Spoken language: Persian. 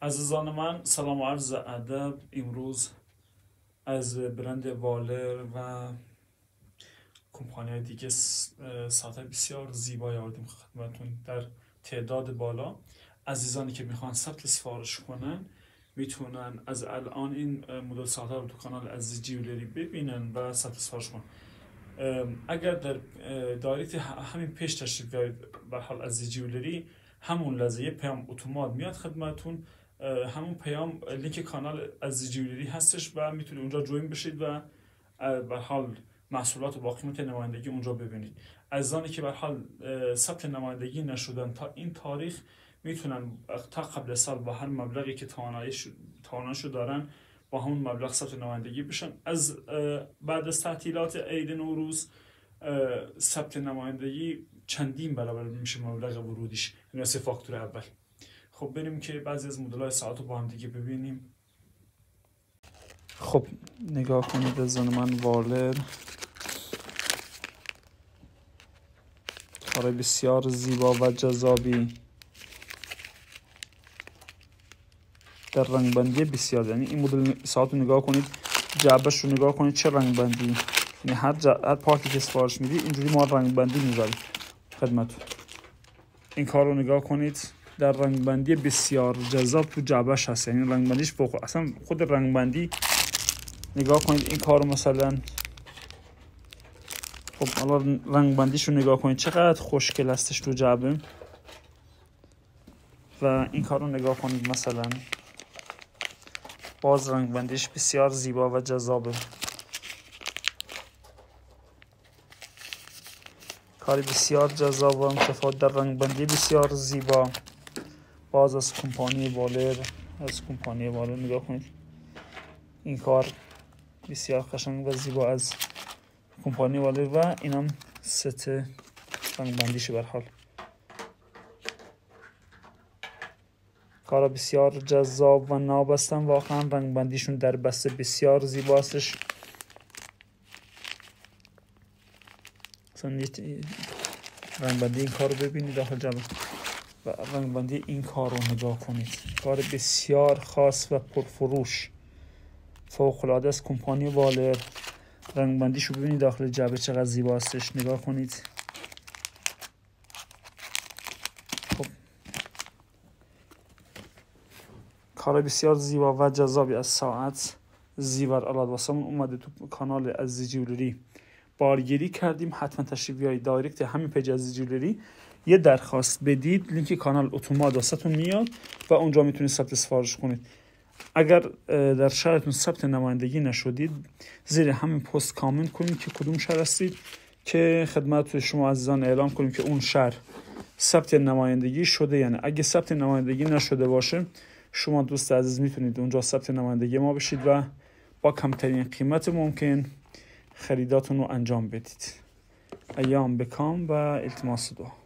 عزیزان من، سلام و عرض ادب. امروز از برند والر و کمپانی دیگه ساعت بسیار زیبایی آوردیم خدمتتون در تعداد بالا. عزیزانی که میخوان ثبت سفارش کنن میتونن از الان این مدل ساعت رو تو کانال عزیز جیولری ببینن و ثبت سفارش کنن. اگر در دایرکت همین پیش تشریف بیارید به حال عزیز جیولری، همون لحظه یه پیام اتومات میاد خدمتتون. همون پیام لینک کانال عزیز جیولری هستش و میتونید اونجا جوین بشید و به حال محصولات با قیمت نمایندگی اونجا ببینید. عزیزانی که به حال ثبت نمایندگی نشدن تا این تاریخ میتونن تا قبل سال با هر مبلغی که تواناییشو دارن با همون مبلغ ثبت نمایندگی بشن. از بعد از تعطیلات عید نوروز ثبت نمایندگی چندین برابر میشه مبلغ ورودیش، یعنی فاکتور اول. خب بریم که بعضی از مدل‌های ساعت رو با هم دیگه ببینیم. خب نگاه کنید عزیزان من، والر کار بسیار زیبا و جذابی در رنگ بندی بسیار، یعنی این مدل ساعت رو نگاه کنید، جعبش رو نگاه کنید چه رنگ بندی، یعنی هر پارتی که سفارش میدی اینجوری ما رنگ بندی میذاریم خدمتتون. این کار رو نگاه کنید، در رنگ بندی بسیار جذاب تو جعبش هست، یعنی رنگ بندیش فوق اصلا خود رنگ بندی. نگاه کنید این کار رو مثلا، خب الان رنگ بندیش رو نگاه کنید چقدر خوشگل هستش تو جعبه. و این کار رو نگاه کنید مثلا، باز رنگ بندیش بسیار زیبا و جذابه. کاری بسیار جذاب و متفاوت در رنگ بندی بسیار زیبا، باز از کمپانی والر. نگاه کنید این کار بسیار قشنگ و زیبا از کمپانی والر و اینم ست رنگ بندیشه. به حال کارا بسیار جذاب و ناب هستن، واقعا رنگ بندیشون در بسته بسیار زیبا هستش. رنگ بندی این کار رو ببینید داخل جعبه و رنگ بندی این کار رو نگاه کنید، کار بسیار خاص و پرفروش فوق العاده از کمپانی والر. رنگ بندیش رو ببینید داخل جعبه چقدر زیبا هستش، نگاه کنید. خب کار بسیار زیبا و جذابی از ساعت زیور الاد واسمون اومده تو کانال عزیز جیولری. بارگیری کردیم، حتما تشریف بیایید دایرکت همین پیج عزیز جیولری یه درخواست بدید، لینک کانال اتومات واسهتون میاد و اونجا میتونید ثبت سفارش کنید. اگر در شهرتون ثبت نمایندگی نشدید، زیر همین پست کامنت کنید که کدوم شهر هستید که خدمت شما عزیزان اعلام کنیم که اون شهر ثبت نمایندگی شده. یعنی اگه ثبت نمایندگی نشده باشه، شما دوست عزیز میتونید اونجا ثبت نمایندگی ما بشید و با کمترین قیمت ممکن خریداتون رو انجام بدید. ایام بکام و التماس دعا.